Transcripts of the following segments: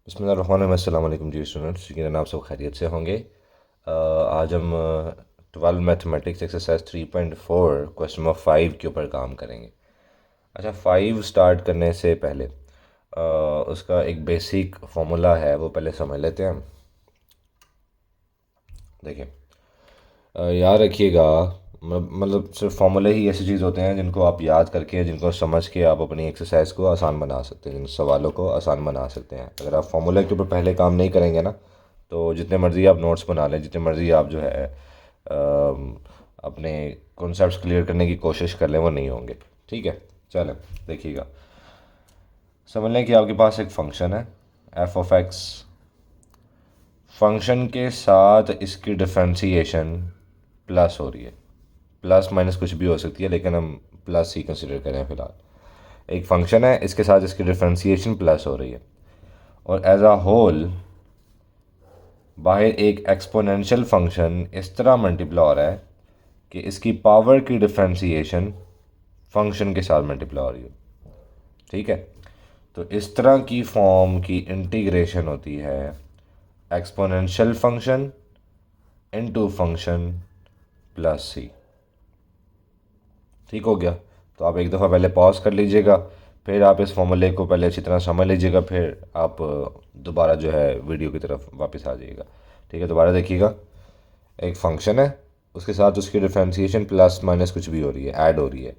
बिस्मिल्लाहिर्रहमानिर्रहीम। अस्सलाम वालेकुम जी स्टूडेंट्स, यकीनन आप सब खैरियत से होंगे। आज हम 12 मैथमेटिक्स एक्सरसाइज 3.4 क्वेश्चन नंबर 5 के ऊपर काम करेंगे। अच्छा, 5 स्टार्ट करने से पहले उसका एक बेसिक फार्मूला है, वो पहले समझ लेते हैं हम। देखिए, याद रखिएगा, मतलब सिर्फ फार्मूले ही ऐसी चीज़ होते हैं जिनको आप याद करके, जिनको समझ के आप अपनी एक्सरसाइज को आसान बना सकते हैं, जिन सवालों को आसान बना सकते हैं। अगर आप फार्मूले के ऊपर पहले काम नहीं करेंगे ना, तो जितने मर्ज़ी आप नोट्स बना लें, जितने मर्ज़ी आप जो है अपने कॉन्सेप्ट्स क्लियर करने की कोशिश कर लें, वो नहीं होंगे। ठीक है, चलें देखिएगा। समझ लें कि आपके पास एक फ़ंक्शन है एफ ऑफ एक्स। फंक्शन के साथ इसकी डिफ्रेंसीशन प्लस हो रही है। प्लस माइनस कुछ भी हो सकती है, लेकिन हम प्लस ही कंसिडर करें फ़िलहाल। एक फंक्शन है, इसके साथ इसकी डिफ्रेंसीशन प्लस हो रही है, और एज अ होल बाहर एक एक्सपोनेंशियल फंक्शन इस तरह मल्टीप्लाई हो रहा है कि इसकी पावर की डिफ्रेंसीशन फंक्शन के साथ मल्टीप्लाई हो रही है। ठीक है, तो इस तरह की फॉर्म की इंटीग्रेशन होती है exponential function into function plus C. ठीक हो गया। तो आप एक दफ़ा पहले पॉज कर लीजिएगा, फिर आप इस फॉर्मूले को पहले अच्छी तरह समझ लीजिएगा, फिर आप दोबारा जो है वीडियो की तरफ वापस आ जाइएगा। ठीक है, दोबारा देखिएगा। एक फंक्शन है, उसके साथ उसकी डिफ्रेंसीशन प्लस माइनस कुछ भी हो रही है, ऐड हो रही है,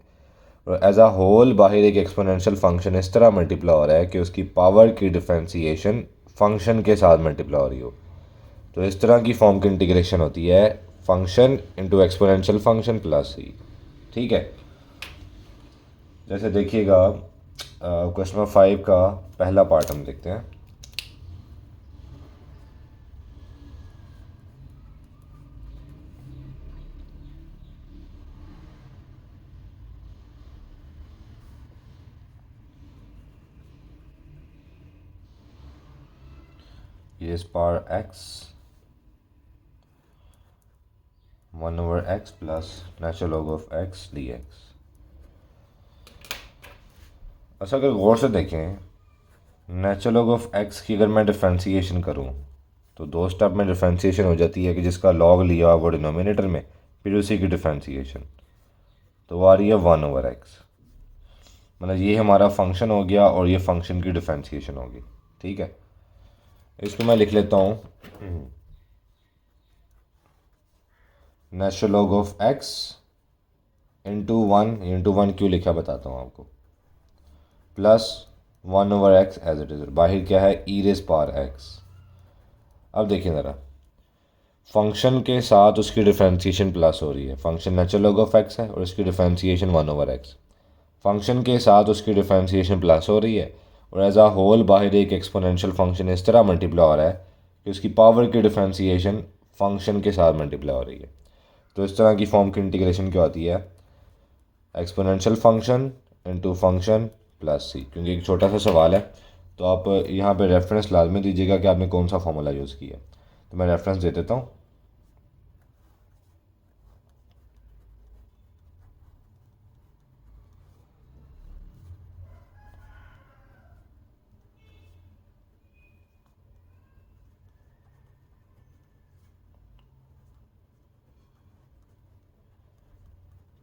और एज अ होल बाहर एक एक्सपोनेंशियल फंक्शन इस तरह मल्टीप्लाई हो रहा है कि उसकी पावर की डिफ्रेंसीशन फंक्शन के साथ मल्टीप्लाई हो रही हो। तो इस तरह की फॉर्म की इंटीग्रेशन होती है function into exponential function plus C. ठीक है, जैसे देखिएगा, क्वेश्चन नंबर 5 का पहला पार्ट हम देखते हैं। ये इस power x 1/x plus natural log of x d x. अच्छा, अगर गौर से देखें, नेचुरल लॉग ऑफ एक्स की अगर मैं डिफ्रेंसीशन करूं, तो दो स्टेप में डिफ्रेंसीशन हो जाती है कि जिसका लॉग लिया वो डिनोमिनेटर में, फिर उसी की डिफ्रेंसीशन, तो वो आ रही है 1/x। मतलब ये हमारा फंक्शन हो गया और ये फंक्शन की डिफ्रेंसीशन होगी। ठीक है, इसको मैं लिख लेता हूँ natural log of x into one क्यों लिखा बताता हूँ आपको, plus 1/x as it is. बाहर क्या है, ई रेज पावर एक्स। अब देखिए ज़रा, फंक्शन के साथ उसकी डिफ्रेंसीशन प्लस हो रही है। Function natural log of x है और इसकी डिफ्रेंसीशन 1/x। फंक्शन के साथ उसकी डिफ्रेंसीशन प्लस हो रही है, और एज अ होल बाहर एक एक्सपोनेंशियल फंक्शन इस तरह मल्टीप्लाई हो रहा है कि उसकी पावर की डिफ्रेंसीशन फंक्शन के साथ मल्टीप्लाई हो रही है। तो इस तरह की फॉर्म की इंटीग्रेशन क्या होती है, exponential function into function plus सी। क्योंकि एक छोटा सा सवाल है, तो आप यहाँ पे रेफरेंस लाजमी दीजिएगा कि आपने कौन सा फॉर्मूला यूज़ किया। तो मैं रेफरेंस दे देता हूँ।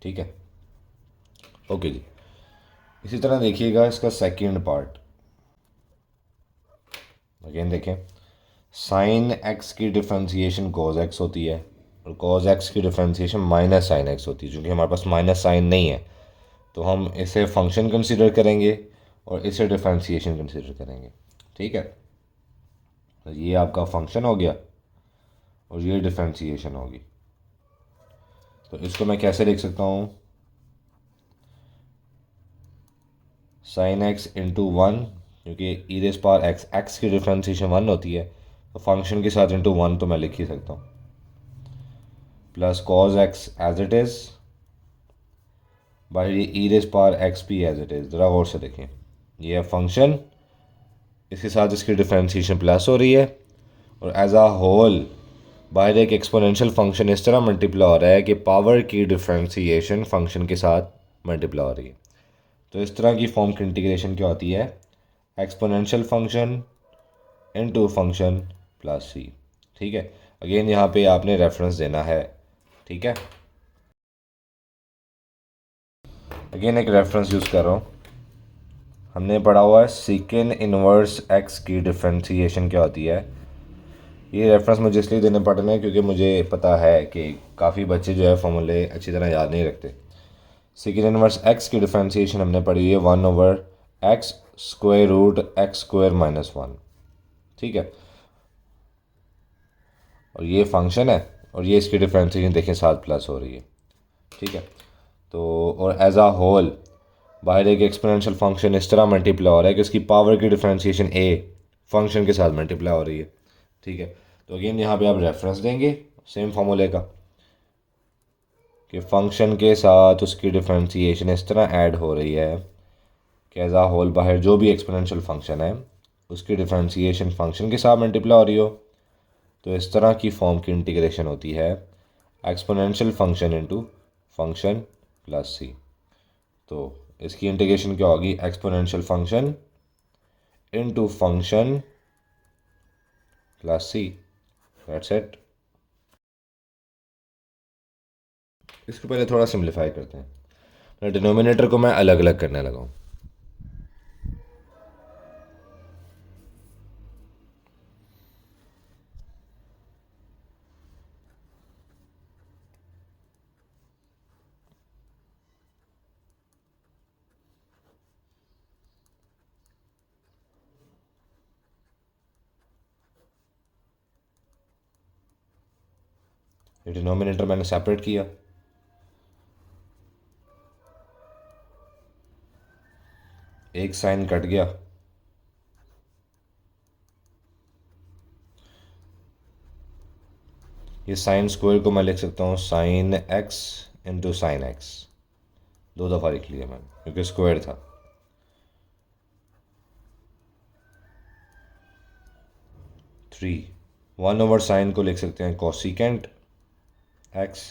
ठीक है, ओके जी। इसी तरह देखिएगा इसका सेकेंड पार्ट। अगेन देखें, साइन एक्स की डिफ्रेंसीशन कॉज एक्स होती है, और कॉज एक्स की डिफ्रेंसीशन माइनस साइन एक्स होती है। क्योंकि हमारे पास माइनस साइन नहीं है, तो हम इसे फंक्शन कंसिडर करेंगे और इसे डिफ्रेंसीशन कंसिडर करेंगे। ठीक है, तो ये आपका फंक्शन हो गया और ये डिफ्रेंसीशन होगी। तो इसको मैं कैसे लिख सकता हूँ, साइन एक्स इंटू वन, क्योंकि ई रेस पावर एक्स, एक्स की डिफ्रेंसीशन 1 होती है, तो फंक्शन के साथ इंटू 1 तो मैं लिख ही सकता हूँ, plus cos x as it is by e raise power x भी एज इट इज़। ज़रा गौर से देखें, ये है फंक्शन, इसके साथ इसकी डिफ्रेंसीशन प्लस हो रही है, और एज अ होल बाहर एक एक्सपोनेंशियल फंक्शन इस तरह मल्टीप्लाई हो रहा है कि पावर की डिफ्रेंसीशन फंक्शन के साथ मल्टीप्लाई हो रही है। तो इस तरह की फॉर्म की इंटीग्रेशन क्या होती है, exponential function into function plus C. ठीक है, अगेन यहाँ पे आपने रेफरेंस देना है। ठीक है, अगेन एक रेफरेंस यूज़ कर रहा हूँ। हमने पढ़ा हुआ है सीकेंड इनवर्स एक्स की डिफ्रेंसीशन क्या होती है। ये रेफरेंस मुझे इसलिए देने पड़ रहे हैं क्योंकि मुझे पता है कि काफ़ी बच्चे जो है फॉर्मूले अच्छी तरह याद नहीं रखते। सेकेंड इनवर्स एक्स की डिफ्रेंसीशन हमने पढ़ी है 1/x square root x square minus 1। ठीक है, और ये फंक्शन है और ये इसकी डिफ्रेंसीशन देखें 7+ हो रही है। ठीक है, तो और एज आ होल बाहर एक एक्सपोनेंशियल फंक्शन इस तरह मल्टीप्लाई हो रहा है कि उसकी पावर की डिफ्रेंसीशन ए फंक्शन के साथ मल्टीप्लाई हो रही है। ठीक है, तो अगेन यहाँ पे आप रेफरेंस देंगे सेम फार्मूले का कि फंक्शन के साथ उसकी डिफ्रेंसीशन इस तरह ऐड हो रही है कि एज आ होल बाहर जो भी एक्सपोनेंशियल फंक्शन है उसकी डिफ्रेंसीशन फंक्शन के साथ मल्टीप्लाई हो रही हो, तो इस तरह की फॉर्म की इंटीग्रेशन होती है exponential function into function plus C. तो इसकी इंटीग्रेशन क्या होगी, exponential function into function plus C. That's it. इसको पहले थोड़ा सिंप्लीफाई करते हैं। डिनोमिनेटर को मैं अलग अलग करने लगा हूँ। डिनोमिनेटर मैंने सेपरेट किया, एक साइन कट गया, ये साइन स्क्वायर को मैं लिख सकता हूँ sine x into sine x. दो दफ़ा लिख लिया मैंने क्योंकि स्क्वायर था। थ्री 1/sin को लिख सकते हैं कोसिकेंट एक्स।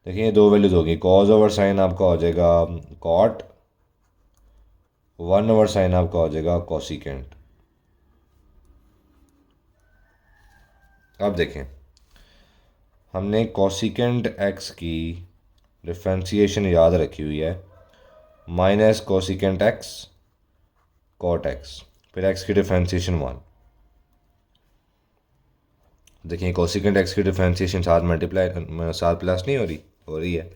देखिए ये दो वैल्यूज होगी, cos/sin आपका हो जाएगा कॉट, 1/sin आपका हो जाएगा कोसिकेंट। अब देखें, हमने कोसिकेंट एक्स की डिफ्रेंसीशन याद रखी हुई है minus cosecant x cot x, फिर एक्स की डिफ्रेंसीशन 1। देखिए कोसिकेंट एक्स की डिफ्रेंसीशन 7+ नहीं हो रही है,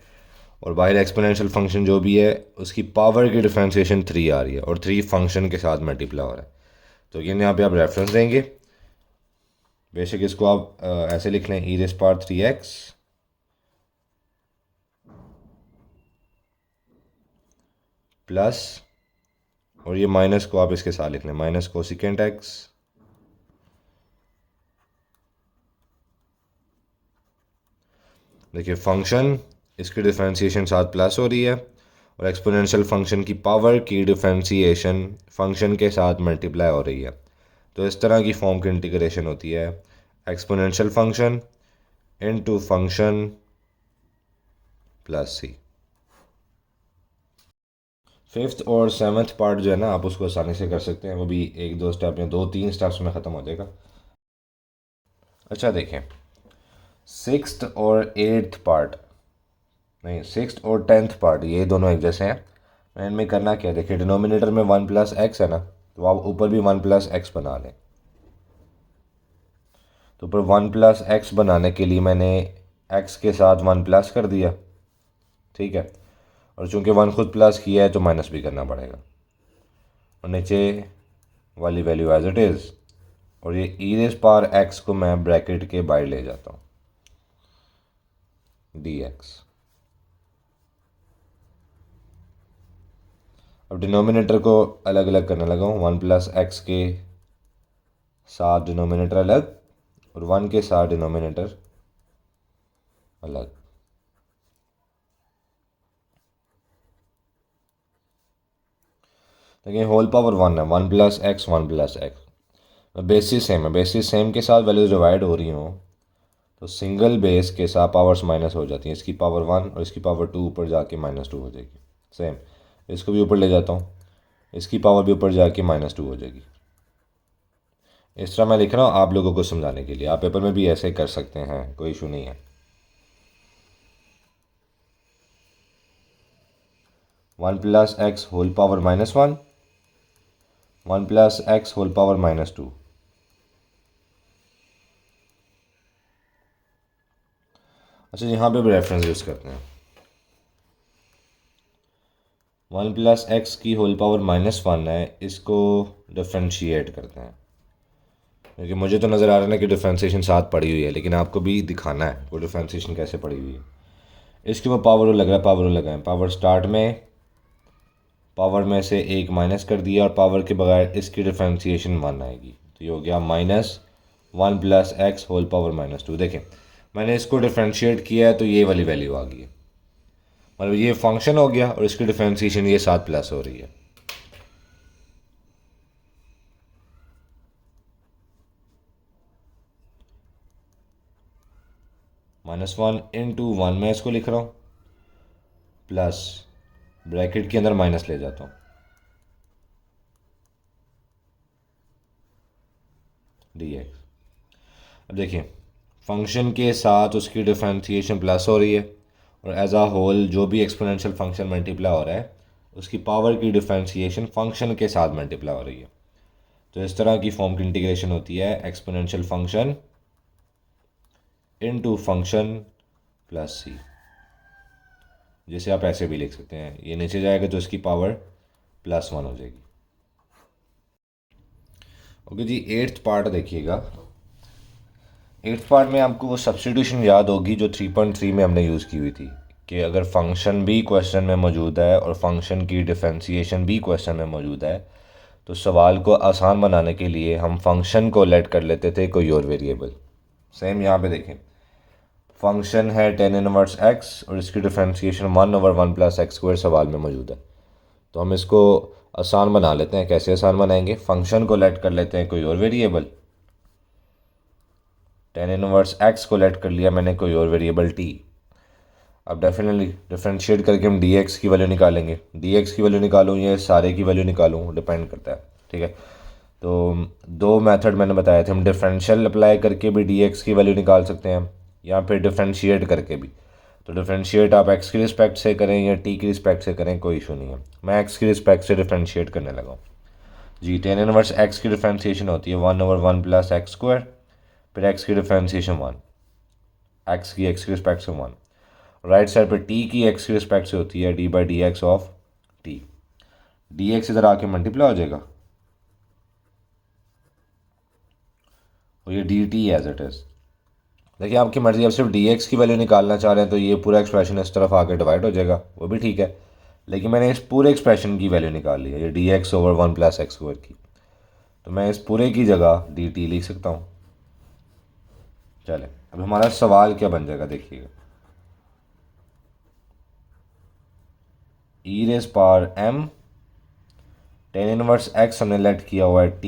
और बाहर एक्सपोनेंशियल फंक्शन जो भी है उसकी पावर की डिफ्रेंसीशन 3 आ रही है और 3 फंक्शन के साथ मल्टीप्लाई हो रहा है। तो अगेन यहाँ पे आप रेफरेंस देंगे, बेशक इसको आप ऐसे लिख लें e⁻³ प्लस, और ये माइनस को आप इसके साथ लिख लें माइनस कोसिकेंट एक्स। देखिए फंक्शन इसकी डिफ्रेंसीशन 7+ हो रही है और एक्सपोनेंशियल फंक्शन की पावर की डिफ्रेंसीशन फंक्शन के साथ मल्टीप्लाई हो रही है। तो इस तरह की फॉर्म की इंटीग्रेशन होती है exponential function into function plus C. Fifth और सेवन्थ पार्ट जो है ना आप उसको आसानी से कर सकते हैं, वो भी 1-2 स्टेप या 2-3 स्टेप्स में ख़त्म हो जाएगा। अच्छा देखें, सिक्स्थ और एट्थ पार्ट नहीं, सिक्स्थ और 10th पार्ट ये दोनों एक जैसे हैं। मैं इनमें करना क्या है, देखिए डिनोमिनेटर में 1+x है ना, तो आप ऊपर भी 1+x बना लें। तो ऊपर 1+x बनाने के लिए मैंने x के साथ 1+ कर दिया। ठीक है, और चूंकि 1 खुद प्लस किया है तो माइनस भी करना पड़ेगा, और नीचे वाली वैल्यू एज इट इज़, और ये e⁻x को मैं ब्रैकेट के बाहर ले जाता हूँ dx। अब डिनोमिनेटर को अलग अलग करने लगा हूँ, 1+x के साथ डिनोमिनेटर अलग और 1 के साथ डिनोमिनेटर अलग। देखिए होल पावर 1 है, 1+x 1+x, बेसिस सेम है, बेसिस सेम के साथ वैल्यूज डिवाइड हो रही हों तो सिंगल बेस के साथ पावर्स माइनस हो जाती हैं। इसकी पावर 1 और इसकी पावर 2 ऊपर जाके -2 हो जाएगी। सेम इसको भी ऊपर ले जाता हूँ, इसकी पावर भी ऊपर जाके -2 हो जाएगी। इस तरह मैं लिख रहा हूँ आप लोगों को समझाने के लिए, आप पेपर में भी ऐसे कर सकते हैं, कोई इशू नहीं है। 1 plus x whole power -1, 1 plus x whole power -2। अच्छा, यहाँ पे भी रेफरेंस यूज़ करते हैं। 1 प्लस एक्स की होल पावर -1 है, इसको डिफ्रेंशिएट करते हैं, क्योंकि मुझे तो नज़र आ रहा है ना कि डिफ्रेंशिएशन साथ पड़ी हुई है, लेकिन आपको भी दिखाना है वो डिफ्रेंशिएशन कैसे पड़ी हुई है। इसके ऊपर पावर लग रहा है, पावर लगाएं, पावर स्टार्ट में पावर में से एक माइनस कर दिया और पावर के बगैर इसकी डिफ्रेंशिएशन 1 आएगी, तो ये हो गया -1 प्लस एक्स होल पावर -2। देखें मैंने इसको डिफ्रेंशिएट किया है तो ये वाली वैल्यू आ गई है, मतलब ये फंक्शन हो गया और इसकी डिफ्रेंशिएशन ये 7 प्लस हो रही है। -1 इंटू 1 मैं इसको लिख रहा हूँ, प्लस ब्रैकेट के अंदर माइनस ले जाता हूँ, dx। अब देखिए फंक्शन के साथ उसकी डिफरेंशिएशन प्लस हो रही है और एज आ होल जो भी एक्सपोनेंशियल फंक्शन मल्टीप्लाई हो रहा है उसकी पावर की डिफरेंशिएशन फंक्शन के साथ मल्टीप्लाई हो रही है। तो इस तरह की फॉर्म की इंटीग्रेशन होती है exponential function into function plus C, जिसे आप ऐसे भी लिख सकते हैं, ये नीचे जाएगा तो इसकी पावर +1 हो जाएगी। ओके जी, 8th पार्ट देखिएगा। 8th पार्ट में आपको वो सब्स्टिट्यूशन याद होगी जो 3.3 में हमने यूज़ की हुई थी, कि अगर फंक्शन भी क्वेश्चन में मौजूद है और फंक्शन की डिफरेंशिएशन भी क्वेश्चन में मौजूद है तो सवाल को आसान बनाने के लिए हम फंक्शन को लेट कर लेते थे कोई और वेरिएबल। सेम यहाँ पे देखें, फंक्शन है tan इनवर्स x और इसकी डिफरेंशिएशन 1/1 प्लस एक्स स्क्वायर सवाल में मौजूद है, तो हम इसको आसान बना लेते हैं। कैसे आसान बनाएंगे, फंक्शन को लेट कर लेते हैं कोई और वेरिएबल, tan इनवर्स x को लेट कर लिया मैंने कोई और वेरिएबल t। अब डेफिनेटली डिफ्रेंशिएट करके हम dx की वैल्यू निकालेंगे, dx की वैल्यू निकालूँ या सारे की वैल्यू निकालूँ डिपेंड करता है, ठीक है। तो दो मेथड मैंने बताए थे, हम डिफरेंशियल अप्लाई करके भी dx की वैल्यू निकाल सकते हैं या फिर डिफ्रेंशिएट करके भी। तो डिफ्रेंशिएट आप x की रिस्पेक्ट से करें या t की रिस्पेक्ट से करें, कोई इशू नहीं है। मैं x की रिस्पेक्ट से डिफ्रेंशिएट करने लगा हूँ जी। tan इनवर्स x की डिफ्रेंशिएशन होती है 1/1 प्लस एक्स स्क्वायर, फिर x की डिफ्रेंशिएशन 1, x की रिस्पेक्ट से 1। राइट साइड पर t की x की रिस्पेक्ट से होती है d/dx ऑफ t। dx इधर आके मल्टीप्लाई हो जाएगा और ये dt एज इट इज़। देखिए आपकी मर्ज़ी, आप सिर्फ dx की वैल्यू निकालना चाह रहे हैं तो ये पूरा एक्सप्रेशन इस तरफ आके डिवाइड हो जाएगा, वो भी ठीक है, लेकिन मैंने इस पूरे एक्सप्रेशन की वैल्यू निकाल ली है, ये dx/1 प्लस एक्स स्क्वायर की, तो मैं इस पूरे की जगह dt लिख सकता हूँ। चले अब हमारा सवाल क्या बन जाएगा देखिएगा, e⁻m tan इनवर्स x हमने लेट किया हुआ है t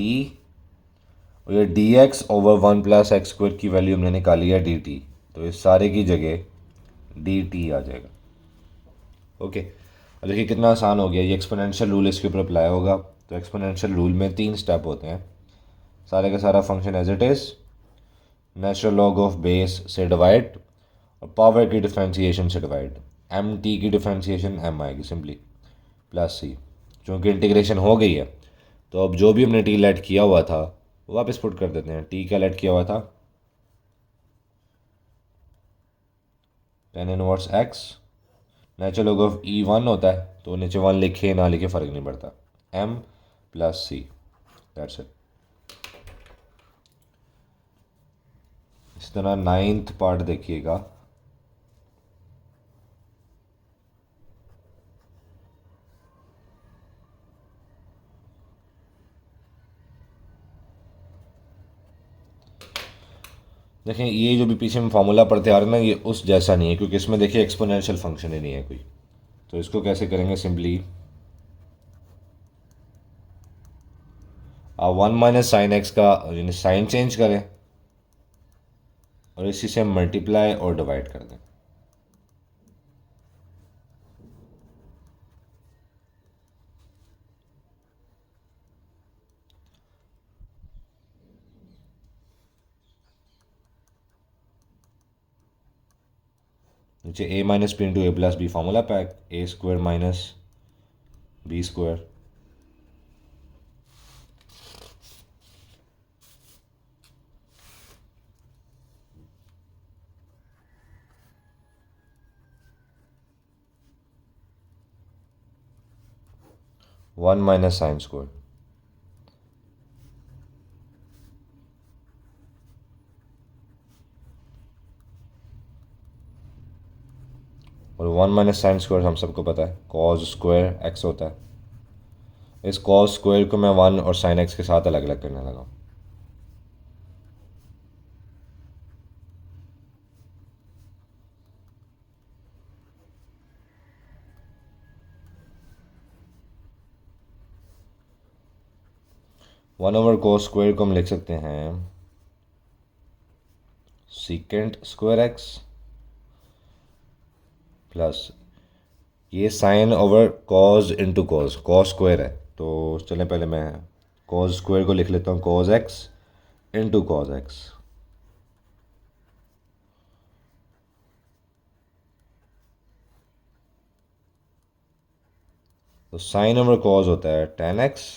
और ये dx/1 प्लस एक्स स्क्वायर की वैल्यू हमने निकाली है dt, तो इस सारे की जगह dt आ जाएगा। ओके, अब देखिए कितना आसान हो गया, ये एक्सपोनेंशियल रूल इसके ऊपर अप्लाई होगा। तो एक्सपोनेंशियल रूल में 3 स्टेप होते हैं, सारे का सारा function as it is, natural log of base से डिवाइड और पावर की डिफ्रेंशिएशन से डिवाइड। एम टी की डिफ्रेंशिएशन एम आएगी सिंपली प्लस सी, क्योंकि इंटीग्रेशन हो गई है तो अब जो भी हमने टी लेट किया हुआ था वो वापस पुट कर देते हैं। टी क्या लेट किया हुआ था, tan inverse x, natural log of E1 होता है तो नीचे 1 लिखे ना लिखे फ़र्क नहीं पड़ता, m plus C, that's it. इस तरह 9th पार्ट देखिएगा, देखें ये जो भी पीछे हम फार्मूला पढ़ते आ रहे हैं ना ये उस जैसा नहीं है, क्योंकि इसमें देखिए एक्सपोनेंशियल फंक्शन ही नहीं है कोई। तो इसको कैसे करेंगे, सिंपली आप 1 माइनस साइन एक्स का यानी साइन चेंज करें और इसी से मल्टीप्लाई और डिवाइड कर दें। नीचे a minus p into a plus b formula pack, a square minus b square. One minus sine square और वन माइनस साइन स्क्वायर हम सबको पता है कॉज स्क्वायर एक्स होता है। इस कॉज स्क्वायर को मैं वन और साइन एक्स के साथ अलग अलग करने लगा। वन ओवर कॉस स्क्वायर को हम लिख सकते हैं सीकेंट स्क्वायर एक्स प्लस ये sine over cos into cos, cos square है तो चलें पहले मैं कॉज स्क्वायर को लिख लेता हूँ cos x into cos x. तो साइन ओवर कॉज होता है टेन एक्स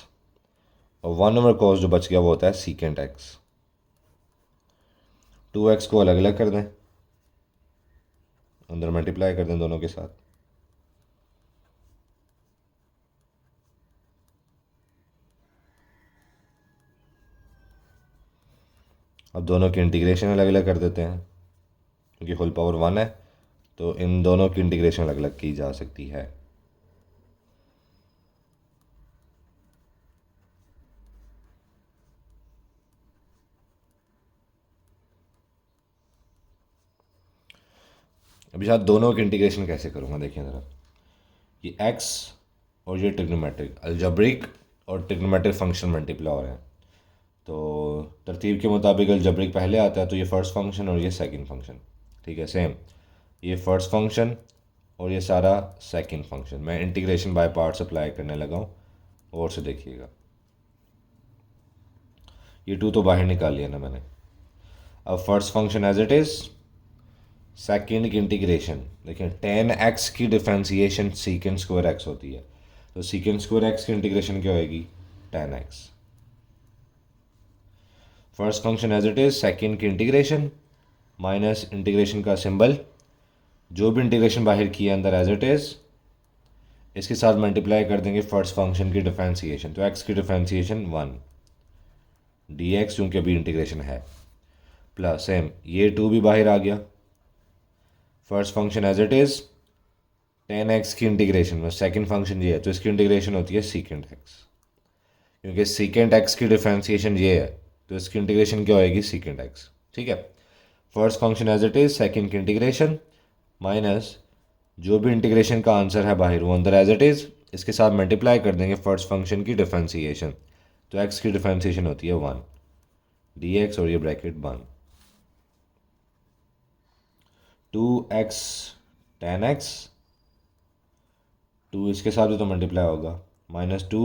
और वन ओवर कॉस जो बच गया वो होता है सीकेंट एक्स। टू एक्स को अलग अलग कर दें, अंदर मल्टीप्लाई कर दें दोनों के साथ। अब दोनों की इंटीग्रेशन अलग अलग कर देते हैं क्योंकि होल पावर वन है तो इन दोनों की इंटीग्रेशन अलग अलग की जा सकती है। अभी शायद दोनों की इंटीग्रेशन कैसे करूँगा देखिए ज़रा। ये x और ये ट्रिग्नोमेट्रिक अलजेब्रिक और ट्रिग्नोमेट्रिक फंक्शन मल्टीप्लाई हो रहे हैं तो तरतीब के मुताबिक अलजेब्रिक पहले आता है तो ये फर्स्ट फंक्शन और ये सेकंड फंक्शन। ठीक है, सेम ये फर्स्ट फंक्शन और ये सारा सेकंड फंक्शन। मैं इंटीग्रेशन बाय पार्ट्स अप्लाई करने लगा हूँ और से देखिएगा। ये टू तो बाहर निकाल लिया ना मैंने। अब first function as it is, second की इंटीग्रेशन देखिए टेन एक्स की डिफ्रेंसीशन सीकेंड स्क्वायर एक्स होती है तो सीकेंड स्क्वायर एक्स की इंटीग्रेशन क्या होएगी tan x. First function as it is, second की इंटीग्रेशन माइनस इंटीग्रेशन का सिंबल, जो भी इंटीग्रेशन बाहर किया अंदर एज इट इज, इसके साथ मल्टीप्लाई कर देंगे फर्स्ट फंक्शन की डिफ्रेंसीशन। तो एक्स की डिफ्रेंसीशन वन डी एक्स चूँकि अभी इंटीग्रेशन है प्लस सेम ये टू भी बाहर आ गया। First function as it is, tan x की इंटीग्रेशन में सेकंड फंक्शन ये है तो इसकी इंटीग्रेशन होती है सीकेंट एक्स, क्योंकि सीकेंट एक्स की डिफ्रेंसीशन ये है तो इसकी इंटीग्रेशन क्या होएगी सीकेंट एक्स। ठीक है, first function as it is, second की इंटीग्रेशन माइनस जो भी इंटीग्रेशन का आंसर है बाहर वो अंदर एज इट इज़, इसके साथ मल्टीप्लाई कर देंगे फर्स्ट फंक्शन की डिफ्रेंसीशन। तो एक्स की डिफ्रेंसीशन होती है वन डी एक्स और ये bracket one two x tan x, two इसके साथ भी तो मल्टीप्लाई होगा माइनस टू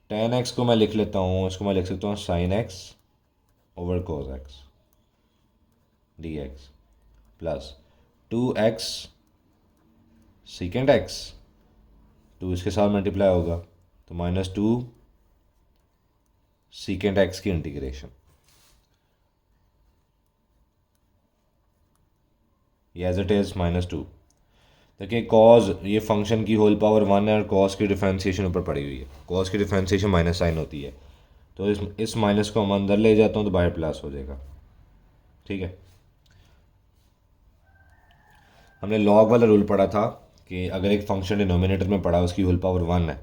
टेन एक्स को मैं लिख लेता हूँ, इसको मैं लिख सकता हूँ sine x over cos x d x plus two x secant x, two इसके साथ मल्टीप्लाई होगा तो माइनस टू सीकेंड एक्स की इंटीग्रेशन। ये as it is minus two. देखिए कॉज ये फंक्शन की होल पावर वन है और कॉस की डिफ्रेंसीशन ऊपर पड़ी हुई है, कॉस की डिफ्रेंसीशन माइनस साइन होती है तो इस माइनस को हम अंदर ले जाता हूँ तो बाहर प्लस हो जाएगा। ठीक है, हमने लॉग वाला रूल पढ़ा था कि अगर एक फंक्शन डिनोमिनेटर में पड़ा उसकी होल पावर वन है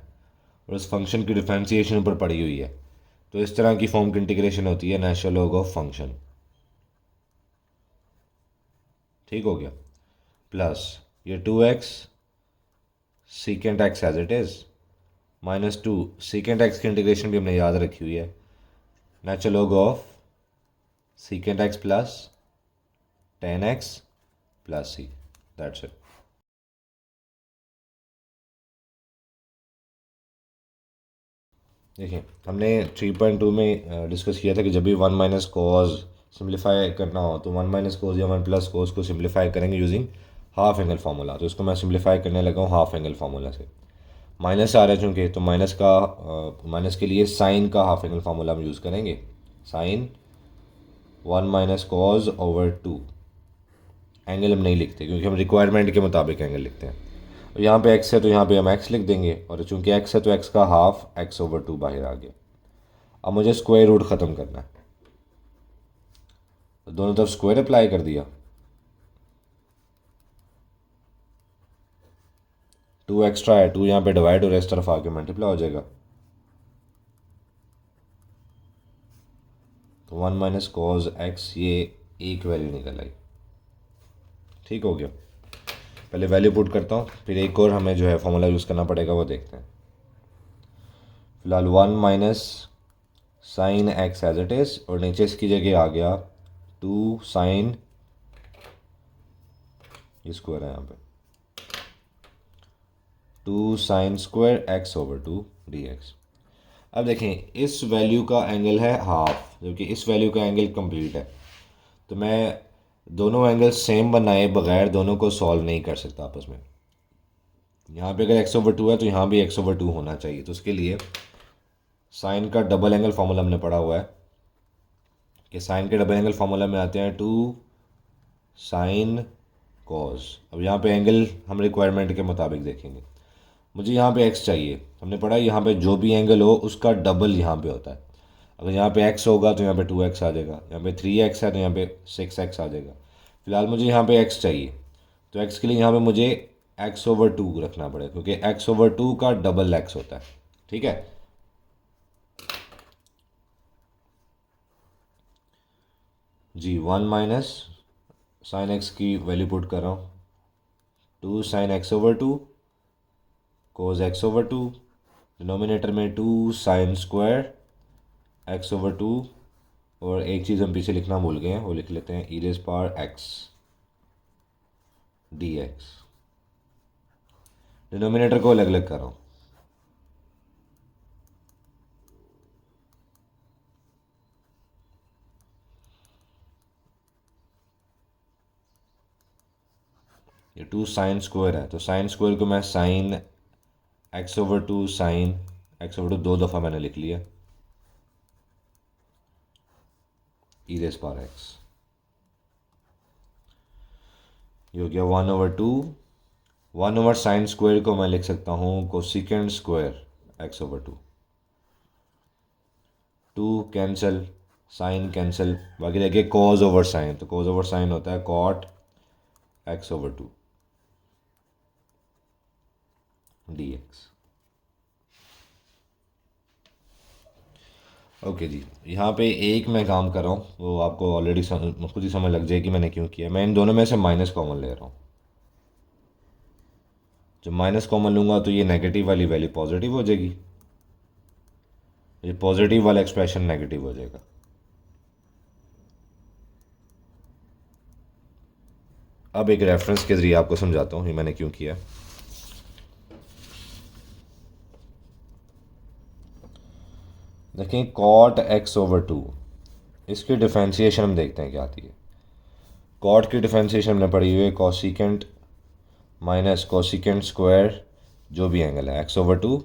और उस फंक्शन की डिफ्रेंसीशन ऊपर पड़ी हुई है तो इस तरह की फॉर्म की इंटीग्रेशन होती है नेचुरल लॉग ऑफ फंक्शन। ठीक हो गया, प्लस ये two x secant x as it is minus two secant x की इंटीग्रेशन भी हमने याद रखी हुई है natural log of secant x plus tan x plus C, that's it. देखिए हमने 3.2 में डिस्कस किया था कि जब भी वन माइनस कॉज सिंप्लीफाई करना हो तो 1 माइनस कोस या 1 प्लस कोस को सिंप्लीफाई करेंगे यूजिंग हाफ एंगल फार्मूला। तो इसको मैं सिंप्लीफाई करने लगा हूँ हाफ एंगल फार्मूला से। माइनस आ रहा है चूँकि, तो माइनस के लिए साइन का हाफ एंगल फार्मूला हम यूज़ करेंगे। Sine 1 minus cos over 2। Angle हम नहीं लिखते क्योंकि हम रिक्वायरमेंट के मुताबिक एंगल लिखते हैं। और यहाँ पे x है तो यहाँ पे हम x लिख देंगे, और चूँकि x है तो x का हाफ x ओवर 2 बाहर आ गया। अब मुझे स्क्वायर रूट ख़त्म करना है, तो दोनों तरफ स्क्वायर अप्लाई कर दिया। 2 एक्स्ट्रा है, 2 यहाँ पे डिवाइड और इस तरफ आके मल्टीप्लाई हो जाएगा। तो 1 माइनस कॉज एक्स, ये एक वैल्यू निकल आई। ठीक हो गया। पहले वैल्यू पुट करता हूँ, फिर एक और हमें जो है फॉर्मूला यूज़ करना पड़ेगा, वो देखते हैं। फिलहाल 1 minus sine x as it is, और नीचे इसकी जगह आ गया 2 साइन, ये स्क्वायर है यहाँ पे, 2 sine square x over 2 d x. अब देखें इस वैल्यू का एंगल है हाफ, जबकि इस वैल्यू का एंगल कंप्लीट है। तो मैं दोनों एंगल सेम बनाए बगैर दोनों को सॉल्व नहीं कर सकता आपस में। यहाँ पे अगर x ओवर 2 है तो यहाँ भी x ओवर 2 होना चाहिए। तो उसके लिए साइन का डबल एंगल फार्मूला हमने पढ़ा हुआ है कि साइन के डबल एंगल फार्मूला में आते हैं 2 साइन कॉस। अब यहाँ पे एंगल हम रिक्वायरमेंट के मुताबिक देखेंगे। मुझे यहाँ पे x चाहिए, हमने पढ़ा यहाँ पे जो भी एंगल हो उसका डबल यहाँ पे होता है। अगर यहाँ पे x होगा तो यहाँ पे 2x आ जाएगा, यहाँ पे 3x है तो यहाँ पे 6x आ जाएगा। फिलहाल मुझे यहाँ पे x चाहिए, तो x के लिए यहाँ पे मुझे x ओवर 2 रखना पड़ेगा, क्योंकि x ओवर 2 का डबल x होता है। ठीक है, जी 1 माइनस साइन एक्स की वैल्यू पुट कर रहा हूँ, 2 sign x over 2 cos x over 2, denominator में 2 साइन स्क्वायर एक्स ओवर 2, और एक चीज़ हम पीछे लिखना भूल गए हैं, वो लिख लेते हैं, ई raise power x d x. Denominator को अलग अलग कर रहा हूँ। ये 2 साइन स्क्वायर है, तो साइन स्क्वायर को मैं sign x over 2 sign x over 2 दो दफ़ा मैंने लिख लिया, ई रेज़ पावर एक्स। ये हो गया 1 ओवर 2। 1 ओवर साइन स्क्वायर को मैं लिख सकता हूँ cosecant square x over 2। 2 cancel, sine cancel, बाकी रह गया कॉज ओवर साइन। तो कॉज ओवर साइन होता है cot x over 2 d x. Okay जी, यहाँ पे एक मैं काम कर रहा हूँ, वो आपको ऑलरेडी खुद ही समझ लग जाएगी मैंने क्यों किया। मैं इन दोनों में से माइनस कॉमन ले रहा हूँ। जब माइनस कॉमन लूँगा तो ये नेगेटिव वाली वैल्यू पॉजिटिव हो जाएगी, ये पॉजिटिव वाला एक्सप्रेशन नेगेटिव हो जाएगा। अब एक रेफरेंस के ज़रिए आपको समझाता हूँ ये मैंने क्यों किया। देखें कॉट एक्स ओवर 2, इसकी डिफरेंशिएशन हम देखते हैं क्या आती है। कॉट की डिफरेंशिएशन हमने पढ़ी हुई है कोसिकेंट माइनस कोसिकेंट स्क्वायर जो भी एंगल है एक्स ओवर 2,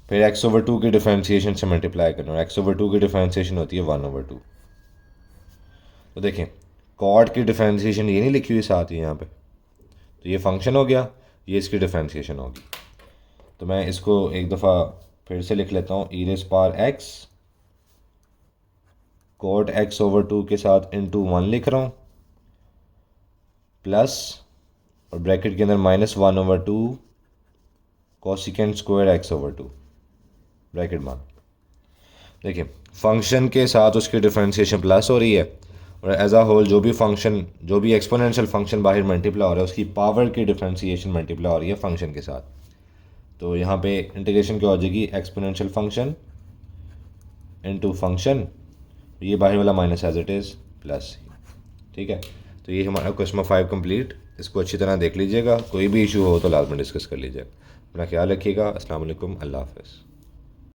फिर एक्स ओवर 2 की डिफरेंशिएशन से मल्टीप्लाई करना, और एक्स ओवर 2 की डिफरेंशिएशन होती है 1 ओवर 2। तो देखें कॉट की डिफरेंशिएशन ये नहीं लिखी हुई साथ ही यहाँ पे, तो ये फंक्शन हो गया, ये इसकी डिफरेंशिएशन होगी। तो मैं इसको एक दफ़ा फिर से लिख लेता हूँ, e raise power x cot x over 2 के साथ इंटू 1 लिख रहा हूँ, प्लस और ब्रैकेट के अंदर minus 1 over 2 cosecant square x over 2 bracket मान। देखिए फंक्शन के साथ उसकी डिफरेंशिएशन प्लस हो रही है, और एज आ होल जो भी फंक्शन, जो भी एक्सपोनेंशियल फंक्शन बाहर मल्टीप्लाई हो रहा है उसकी पावर की डिफरेंशिएशन मल्टीप्लाई हो रही है फंक्शन के साथ। तो यहाँ पे इंटीग्रेशन क्या हो जाएगी, एक्सपोनेंशियल फंक्शन इनटू फंक्शन, ये बाहर वाला minus as it is plus. ठीक है, तो ये हमारा क्वेश्चन 5 कंप्लीट। इसको अच्छी तरह देख लीजिएगा, कोई भी इशू हो तो लाजमी डिस्कस कर लीजिएगा। अपना ख्याल रखिएगा। अस्सलाम वालेकुम, अल्लाह हाफ़िज़।